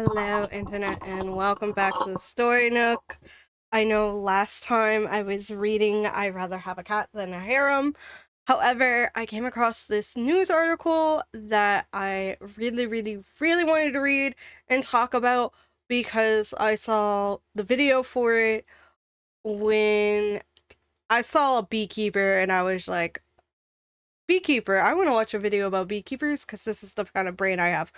Hello, Internet, and welcome back to the Story Nook. I know last time I was reading I'd Rather Have a Cat Than a Harem. However, I came across this news article that I really wanted to read and talk about because I saw the video for it when I saw a beekeeper and I was like, Beekeeper, I want to watch a video about beekeepers because this is the kind of brain I have.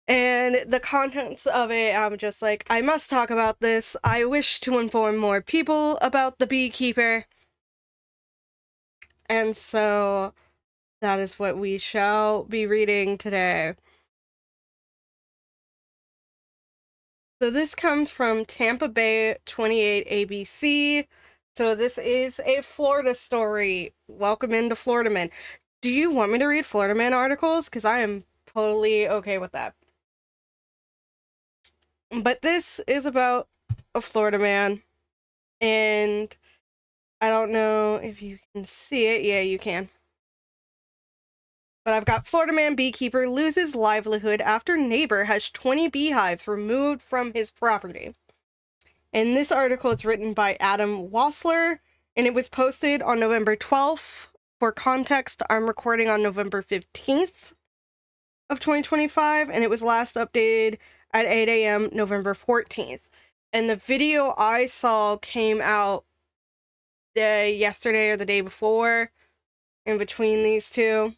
And the contents of it, I'm just like, I must talk about this. I wish to inform more people about the beekeeper. And so that is what we shall be reading today. So this comes from Tampa Bay 28 ABC. So this is a Florida story. Welcome into Florida Man. Do you want me to read Florida Man articles? Because I am totally okay with that. But this is about a Florida man, and I don't know if you can see it. Yeah, you can. But I've got Florida man beekeeper loses livelihood after neighbor has 20 beehives removed from his property. And this article is written by Adam Wassler, and it was posted on November 12th. For context, I'm recording on November 15th of 2025, and it was last updated at 8 a.m. November 14th. And the video I saw came out yesterday or the day before, in between these two.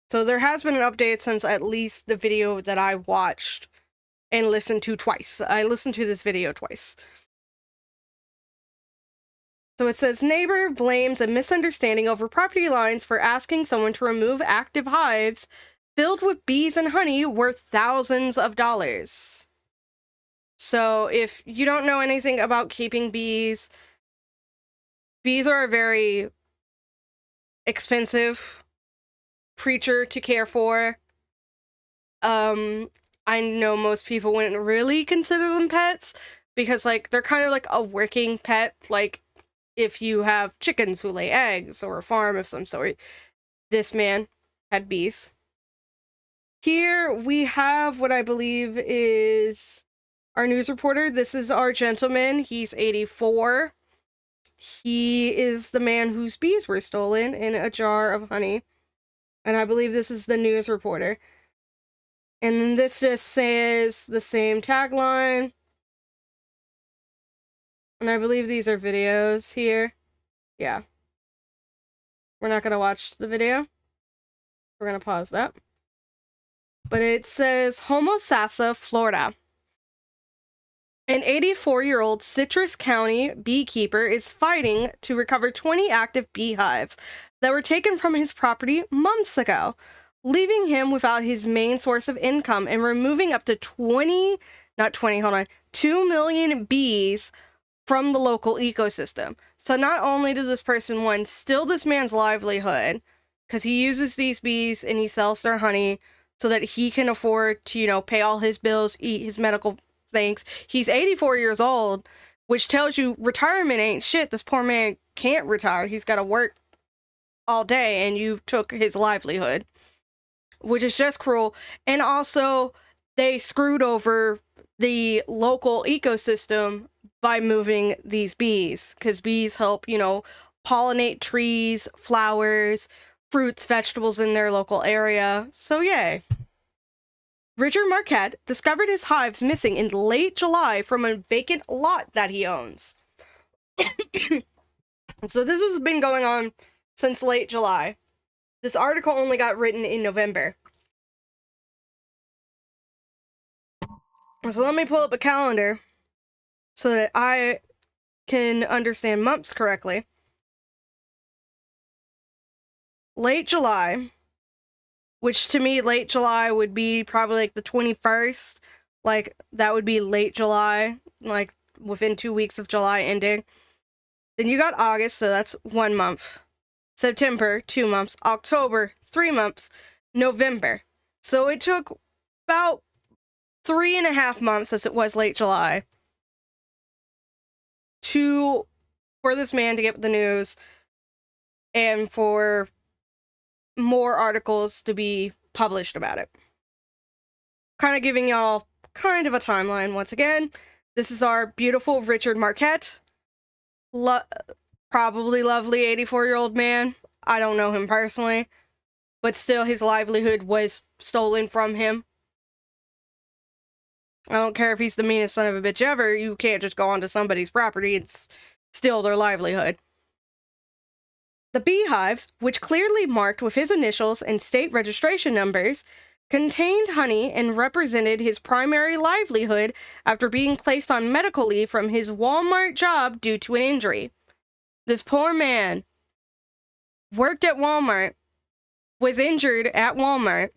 So there has been an update since at least the video that I watched and listened to twice. I listened to this video twice. So it says, neighbor blames a misunderstanding over property lines for asking someone to remove active hives filled with bees and honey worth thousands of dollars. So if you don't know anything about keeping bees, bees are a very expensive creature to care for. I know most people wouldn't really consider them pets because, like, they're kind of like a working pet. Like, if you have chickens who lay eggs or a farm of some sort. This man had bees. Here we have what I believe is our news reporter. This is our gentleman. He's 84. He is the man whose bees were stolen in a jar of honey. And I believe this is the news reporter. And then this just says the same tagline. And I believe these are videos here. Yeah. We're not going to watch the video. We're going to pause that. But it says Homosassa, Florida. An 84-year-old Citrus County beekeeper is fighting to recover 20 active beehives that were taken from his property months ago, leaving him without his main source of income and removing up to 2 million bees from the local ecosystem. So not only did this person, one, steal this man's livelihood, because he uses these bees and he sells their honey so that he can afford to, pay all his bills, eat his medical things. He's 84 years old, which tells you retirement ain't shit. This poor man can't retire. He's got to work all day, and you took his livelihood, which is just cruel. And also, they screwed over the local ecosystem by moving these bees, because bees help, pollinate trees, flowers, fruits, vegetables in their local area. So yay. Richard Marquette discovered his hives missing in late July from a vacant lot that he owns. So this has been going on since late July. This article only got written in November. So let me pull up a calendar so that I can understand months correctly. Late July, which to me, late July would be probably like the 21st. Like, that would be late July, like within 2 weeks of July ending. Then you got August, so that's 1 month. September, 2 months. October, 3 months. November. So it took about 3.5 months, as it was late July, for this man to get the news and for more articles to be published about it. kind of giving y'all kind of a timeline once again. This is our beautiful Richard Marquette. Probably lovely 84-year-old man. I don't know him personally, but still his livelihood was stolen from him. I don't care if he's the meanest son of a bitch ever, you can't just go onto somebody's property and steal their livelihood. The beehives, which clearly marked with his initials and state registration numbers, contained honey and represented his primary livelihood after being placed on medical leave from his Walmart job due to an injury. This poor man worked at Walmart, was injured at Walmart,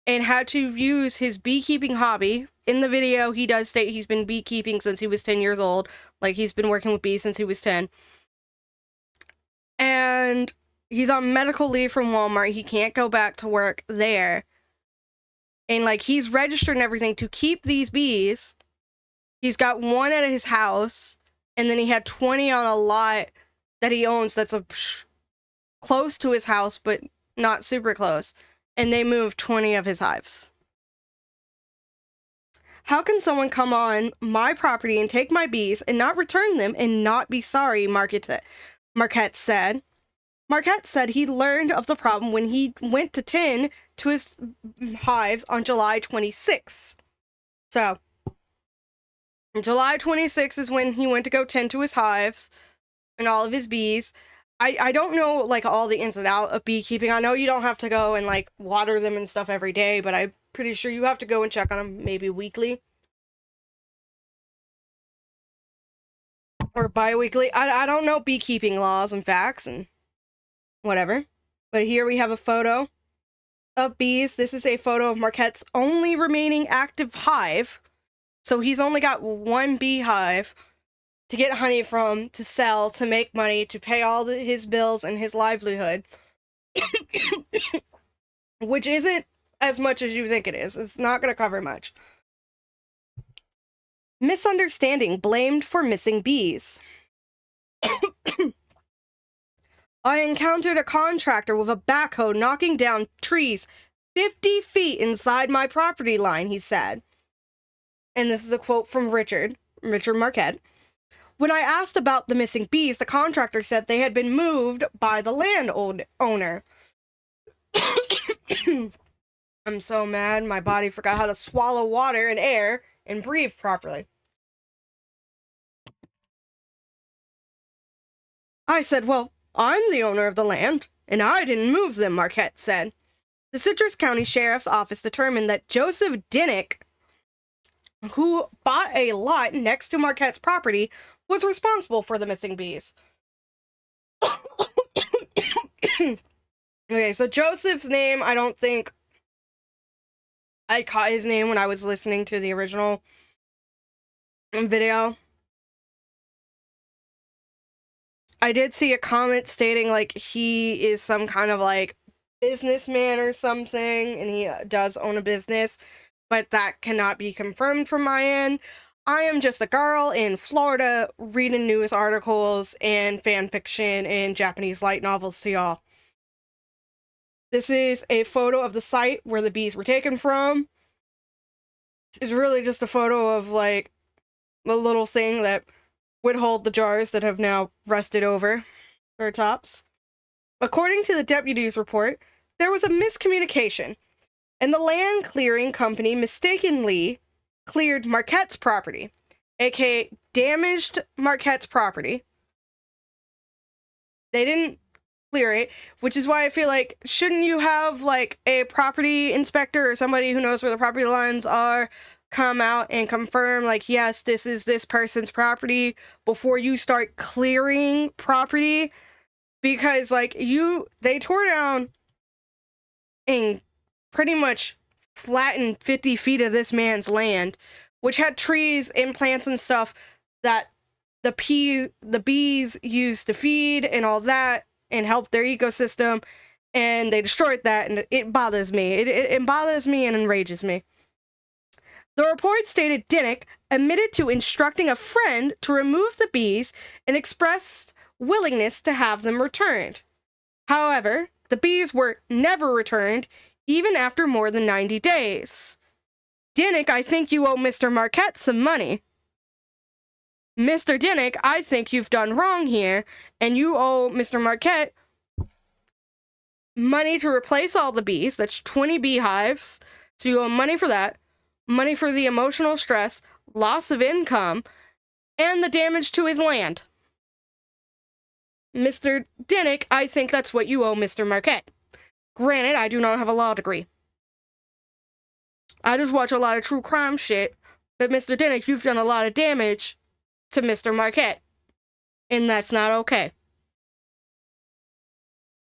and had to use his beekeeping hobby. In the video, he does state he's been beekeeping since he was 10 years old. Like, he's been working with bees since he was 10. And he's on medical leave from Walmart. He can't go back to work there. And, like, he's registered and everything to keep these bees. He's got one at his house. And then he had 20 on a lot that he owns that's close to his house, but not super close. And they moved 20 of his hives. How can someone come on my property and take my bees and not return them and not be sorry, Marquette said. Marquette said he learned of the problem when he went to tend to his hives on July 26th. So, July 26th is when he went to go tend to his hives and all of his bees. I don't know, like, all the ins and outs of beekeeping. I know you don't have to go and, like, water them and stuff every day, but I'm pretty sure you have to go and check on them maybe weekly. Or bi-weekly. I don't know beekeeping laws and facts and whatever. But here we have a photo of bees. This is a photo of Marquette's only remaining active hive. So he's only got one beehive to get honey from, to sell, to make money, to pay all his bills and his livelihood. Which isn't as much as you think it is. It's not going to cover much. Misunderstanding blamed for missing bees. I encountered a contractor with a backhoe knocking down trees 50 feet inside my property line, he said. And this is a quote from Richard Marquette. When I asked about the missing bees, the contractor said they had been moved by the landowner. I'm so mad, my body forgot how to swallow water and air and breathe properly. I said, well, I'm the owner of the land, and I didn't move them, Marquette said. The Citrus County Sheriff's Office determined that Joseph Dinnick, who bought a lot next to Marquette's property, was responsible for the missing bees. Okay, so Joseph's name, I don't think I caught his name when I was listening to the original video. I did see a comment stating, like, he is some kind of, like, businessman or something, and he does own a business, but that cannot be confirmed from my end. I am just a girl in Florida reading news articles and fan fiction and Japanese light novels to y'all. This is a photo of the site where the bees were taken from. It's really just a photo of, like, a little thing that would hold the jars that have now rusted over their tops. According to the deputy's report, there was a miscommunication, and the land clearing company mistakenly cleared Marquette's property, aka damaged Marquette's property. They didn't clear it, which is why I feel like, shouldn't you have, like, a property inspector or somebody who knows where the property lines are come out and confirm, like, yes, this is this person's property before you start clearing property? Because, like, they tore down and pretty much flattened 50 feet of this man's land, which had trees and plants and stuff that the bees used to feed and all that and help their ecosystem, and they destroyed that, and it bothers me. It bothers me and enrages me. The report stated Dinnick admitted to instructing a friend to remove the bees and expressed willingness to have them returned. However, the bees were never returned, even after more than 90 days. Dinnick, I think you owe Mr. Marquette some money. Mr. Dinnick, I think you've done wrong here, and you owe Mr. Marquette money to replace all the bees. That's 20 beehives. So you owe money for that, money for the emotional stress, loss of income, and the damage to his land. Mr. Dinnick, I think that's what you owe Mr. Marquette. Granted, I do not have a law degree. I just watch a lot of true crime shit, but Mr. Dinnick, you've done a lot of damage to Mr. Marquette, and that's not okay.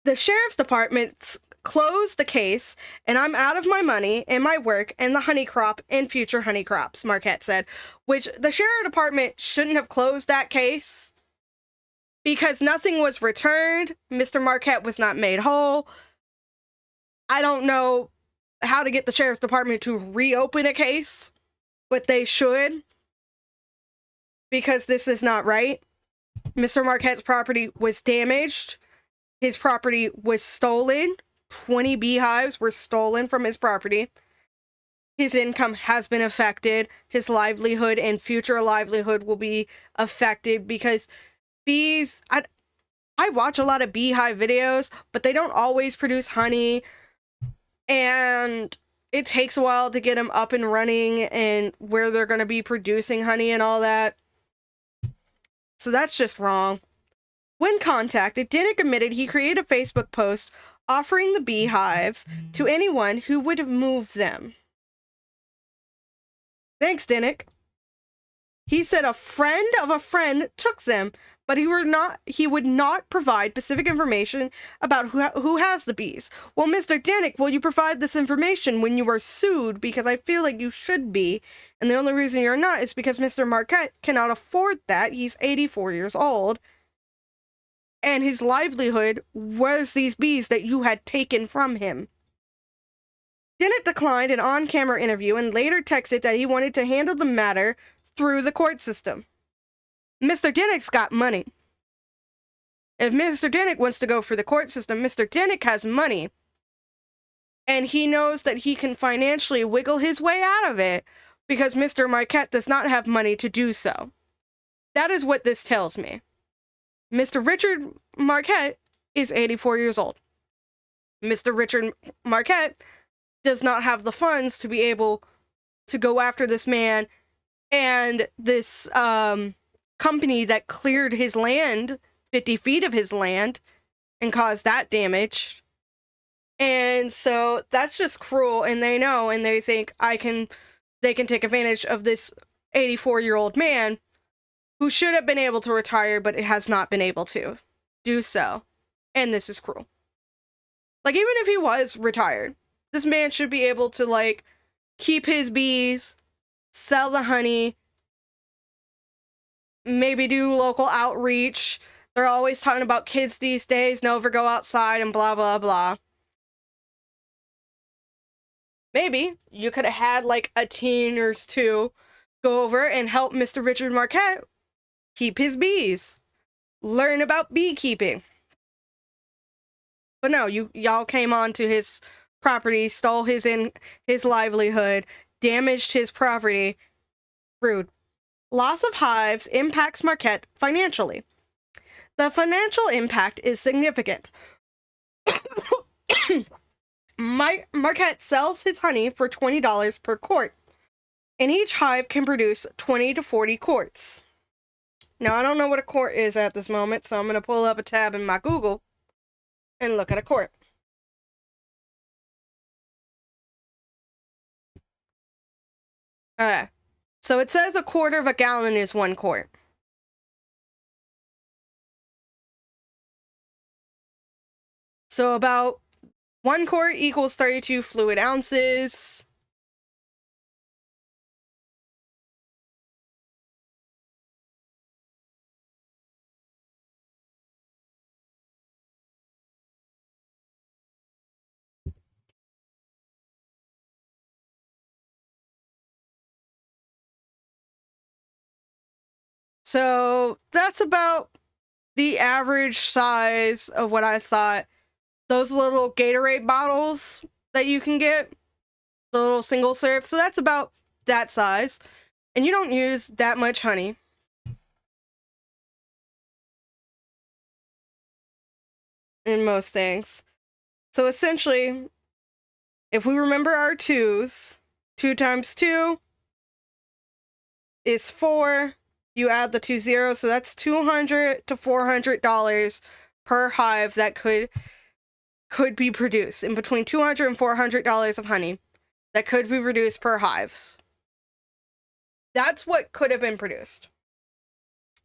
The sheriff's department closed the case, and I'm out of my money and my work and the honey crop and future honey crops, Marquette said, which the sheriff department shouldn't have closed that case because nothing was returned. Mr. Marquette was not made whole. I don't know how to get the sheriff's department to reopen a case, but they should, because this is not right. Mr. Marquette's property was damaged. His property was stolen. 20 beehives were stolen from his property. His income has been affected. His livelihood and future livelihood will be affected because bees, I watch a lot of beehive videos, but they don't always produce honey. And it takes a while to get them up and running and where they're going to be producing honey and all that. So that's just wrong. When contacted, Dinnick admitted he created a Facebook post offering the beehives to anyone who would move them. Thanks, Dinnick. He said a friend of a friend took them, but he would not provide specific information about who has the bees. Well, Mr. Dinnick, will you provide this information when you are sued? Because I feel like you should be, and the only reason you're not is because Mr. Marquette cannot afford that. He's 84 years old, and his livelihood was these bees that you had taken from him. Dinnick declined an on-camera interview and later texted that he wanted to handle the matter through the court system. Mr. Dinnick's got money. If Mr. Dinnick wants to go for the court system, Mr. Dinnick has money. And he knows that he can financially wiggle his way out of it because Mr. Marquette does not have money to do so. That is what this tells me. Mr. Richard Marquette is 84 years old. Mr. Richard Marquette does not have the funds to be able to go after this man and this company that cleared his land, 50 feet of his land, and caused that damage. And so that's just cruel, and they know, and they think they can take advantage of this 84-year-old man who should have been able to retire, but it has not been able to do so. And this is cruel. Like, even if he was retired, this man should be able to, like, keep his bees, sell the honey, maybe do local outreach. They're always talking about kids these days, never go outside and blah, blah, blah. Maybe you could have had, like, a teen or two go over and help Mr. Richard Marquette keep his bees, learn about beekeeping. But no, y'all came onto his property, stole his livelihood, damaged his property. Rude. Loss of hives impacts Marquette financially. The financial impact is significant. Marquette sells his honey for $20 per quart, and each hive can produce 20 to 40 quarts. Now, I don't know what a quart is at this moment, so I'm going to pull up a tab in my Google and look at a quart. Okay. So it says 1/4 of a gallon is 1 quart. So about 1 quart equals 32 fluid ounces. So that's about the average size of what I thought. Those little Gatorade bottles that you can get, the little single serve. So that's about that size. And you don't use that much honey. In most things. So essentially, if we remember our twos, 2 times 2 is 4. You add the 2 zeros, so that's $200 to $400 per hive that could be produced. In between $200 and $400 of honey that could be produced per hives. That's what could have been produced.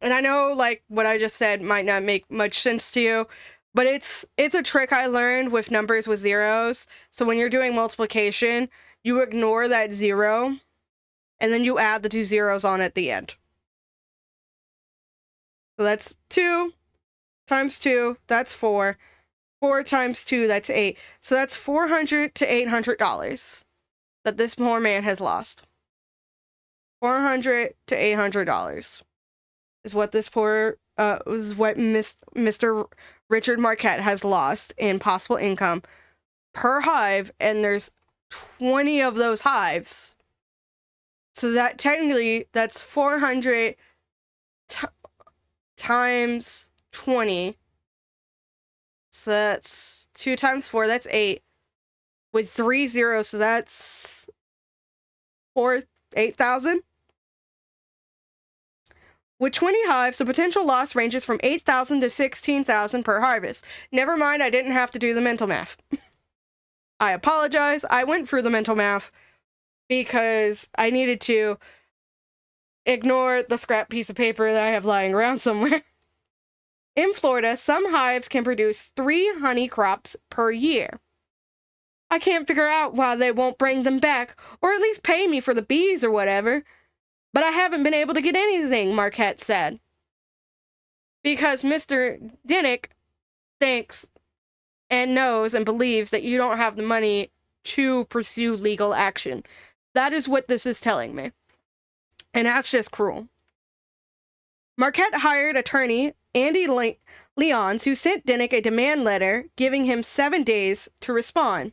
And I know, like, what I just said might not make much sense to you, but it's a trick I learned with numbers with zeros. So when you're doing multiplication, you ignore that 0, and then you add the 2 zeros on at the end. So that's 2 times 2, that's 4. 4 times 2, that's 8. So that's $400 to $800 that this poor man has lost. $400 to $800 is what this poor, is what Mr. Richard Marquette has lost in possible income per hive, and there's 20 of those hives. So that technically, that's 400 times 20. So that's 2 times 4, that's 8. With 3 zeros, so that's 8,000. With 20 hives, the potential loss ranges from 8,000 to 16,000 per harvest. Never mind, I didn't have to do the mental math. I apologize. I went through the mental math because I needed to ignore the scrap piece of paper that I have lying around somewhere. In Florida, some hives can produce 3 honey crops per year. I can't figure out why they won't bring them back, or at least pay me for the bees or whatever. But I haven't been able to get anything, Marquette said. Because Mr. Dinnick thinks and knows and believes that you don't have the money to pursue legal action. That is what this is telling me. And that's just cruel. Marquette hired attorney Andy Leons, who sent Dinnick a demand letter giving him 7 days to respond.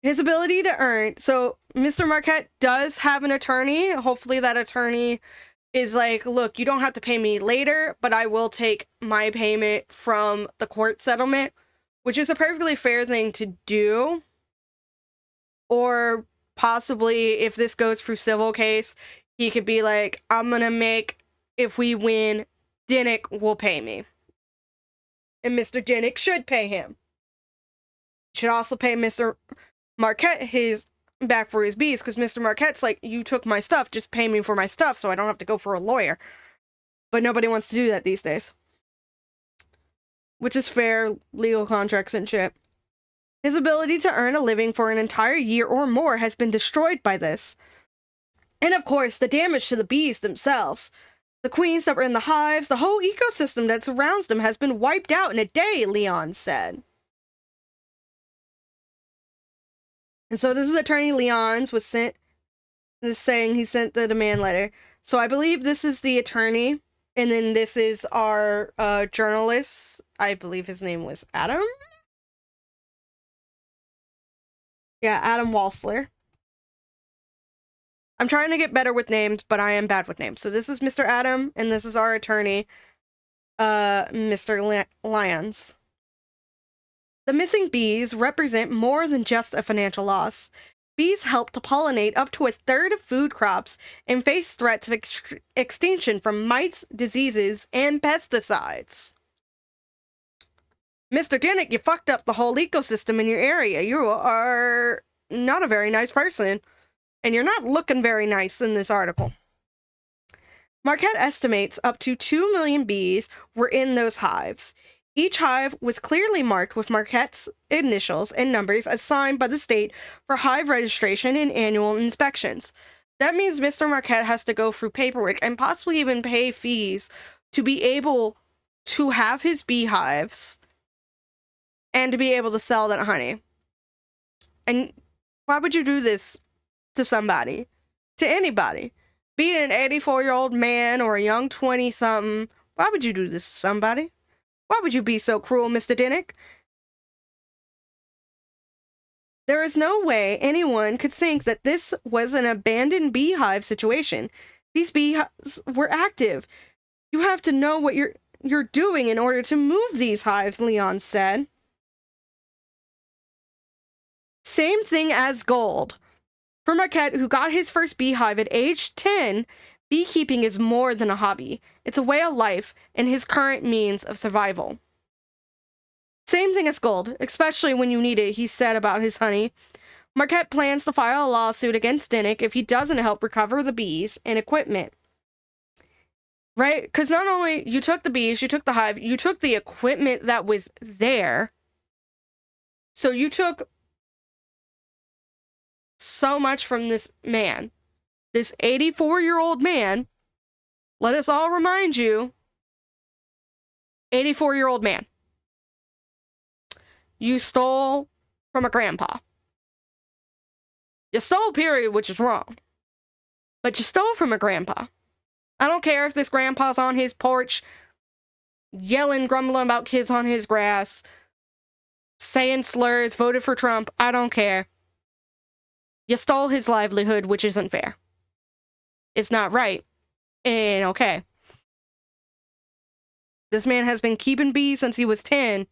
His ability to earn, so Mr. Marquette does have an attorney. Hopefully that attorney is like, look, you don't have to pay me later, but I will take my payment from the court settlement, which is a perfectly fair thing to do. Or possibly, if this goes through civil case, he could be like, I'm gonna make, if we win, Dinnick will pay me. And Mr. Dinnick should pay him. Should also pay Mr. Marquette his back for his bees, because Mr. Marquette's like, you took my stuff, just pay me for my stuff so I don't have to go for a lawyer. But nobody wants to do that these days. Which is fair, legal contracts and shit. His ability to earn a living for an entire year or more has been destroyed by this. And of course, the damage to the bees themselves. The queens that were in the hives, the whole ecosystem that surrounds them has been wiped out in a day, Leon said. And so this is Attorney Leon's was saying he sent the demand letter. So I believe this is the attorney, and then this is our journalist. I believe his name was Adam. Yeah, Adam Walsler. I'm trying to get better with names, but I am bad with names. So this is Mr. Adam, and this is our attorney, Mr. Lyons. The missing bees represent more than just a financial loss. Bees help to pollinate up to 1/3 of food crops and face threats of extinction from mites, diseases, and pesticides. Mr. Dinnick, you fucked up the whole ecosystem in your area. You are not a very nice person, and you're not looking very nice in this article. Marquette estimates up to 2 million bees were in those hives. Each hive was clearly marked with Marquette's initials and numbers assigned by the state for hive registration and annual inspections. That means Mr. Marquette has to go through paperwork and possibly even pay fees to be able to have his beehives and to be able to sell that honey. And why would you do this to somebody? To anybody? Be it an 84-year-old man or a young 20-something. Why would you do this to somebody? Why would you be so cruel, Mr. Dinnick? There is no way anyone could think that this was an abandoned beehive situation. These beehives were active. You have to know what you're doing in order to move these hives, Leon said. Same thing as gold. For Marquette, who got his first beehive at age 10, beekeeping is more than a hobby. It's a way of life and his current means of survival. Same thing as gold, especially when you need it, he said about his honey. Marquette plans to file a lawsuit against Dinnick if he doesn't help recover the bees and equipment. Right? Because not only you took the bees, you took the hive, you took the equipment that was there. So you took so much from this man. This 84-year-old man. Let us all remind you, 84-year-old man. You stole from a grandpa. You stole, period, which is wrong. But you stole from a grandpa. I don't care if this grandpa's on his porch, yelling, grumbling about kids on his grass, saying slurs, voted for Trump. I don't care. You stole his livelihood, which isn't fair. It's not right. It ain't okay. This man has been keeping bees since he was 10.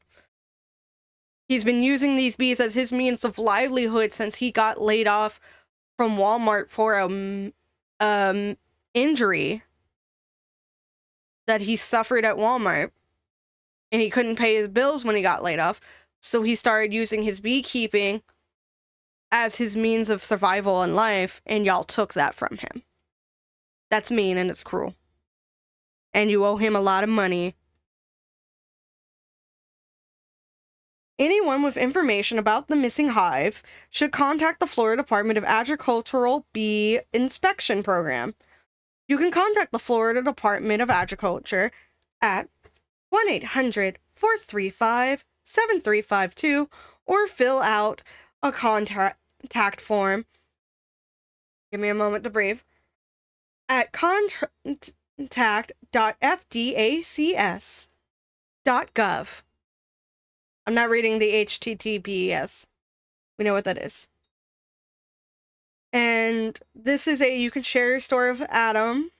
He's been using these bees as his means of livelihood since he got laid off from Walmart for a injury that he suffered at Walmart. And he couldn't pay his bills when he got laid off. So he started using his beekeeping as his means of survival in life, and y'all took that from him. That's mean and it's cruel. And you owe him a lot of money. Anyone with information about the missing hives should contact the Florida Department of Agricultural Bee Inspection Program. You can contact the Florida Department of Agriculture at 1-800-435-7352 or fill out a contact form. Give me a moment to breathe. At contact.fdacs.gov. I'm not reading the HTTPS. We know what that is. And this is you can share your story with Adam.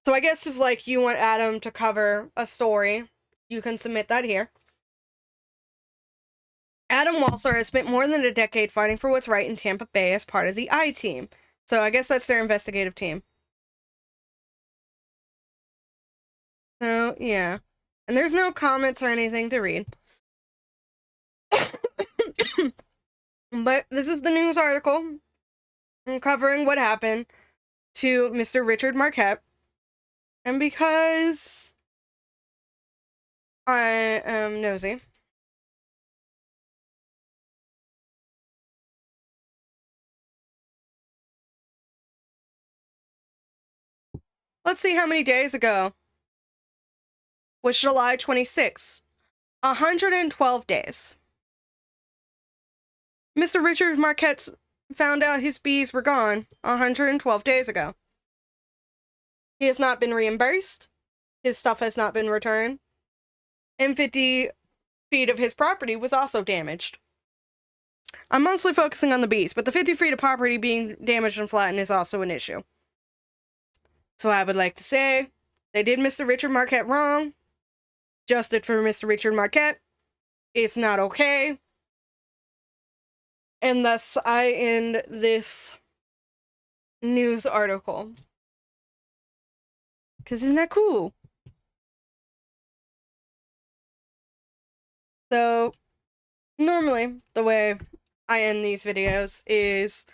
So I guess if you want Adam to cover a story, you can submit that here. Adam Walser has spent more than a decade fighting for what's right in Tampa Bay as part of the I-Team. So I guess that's their investigative team. So, yeah. And there's no comments or anything to read. But this is the news article covering what happened to Mr. Richard Marquette. And because I am nosy, let's see how many days ago was July 26th. 112 days. Mr. Richard Marquette found out his bees were gone 112 days ago. He has not been reimbursed. His stuff has not been returned. And 50 feet of his property was also damaged. I'm mostly focusing on the bees, but the 50 feet of property being damaged and flattened is also an issue. So I would like to say, they did Mr. Richard Marquette wrong. Justice for Mr. Richard Marquette. It's not okay. And thus, I end this news article. Because isn't that cool? So, normally, the way I end these videos is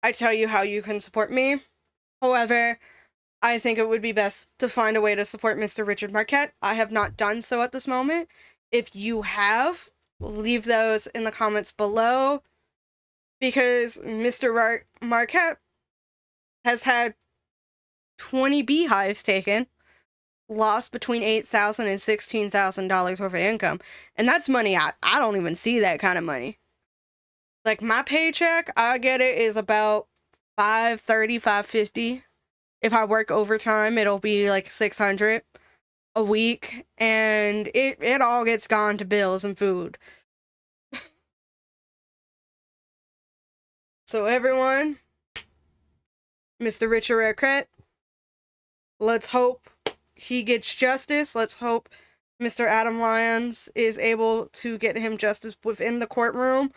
I tell you how you can support me. However, I think it would be best to find a way to support Mr. Richard Marquette. I have not done so at this moment. If you have, leave those in the comments below. Because Mr. Marquette has had 20 beehives taken, lost between $8,000 and $16,000 worth of income. And that's money I don't even see that kind of money. My paycheck, I get it, is about $530, $550. If I work overtime, it'll be $600 a week, and it all gets gone to bills and food. So everyone, Mr. Richard Redcret, let's hope he gets justice. Let's hope Mr. Adam Lyons is able to get him justice within the courtroom.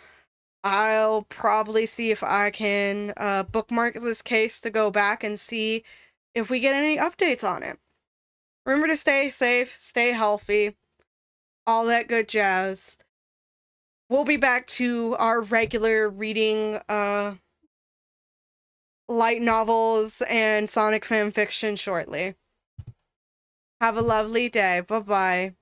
I'll probably see if I can bookmark this case to go back and see if we get any updates on it. Remember to stay safe, stay healthy, all that good jazz. We'll be back to our regular reading light novels and Sonic fan fiction shortly. Have a lovely day. Bye-bye.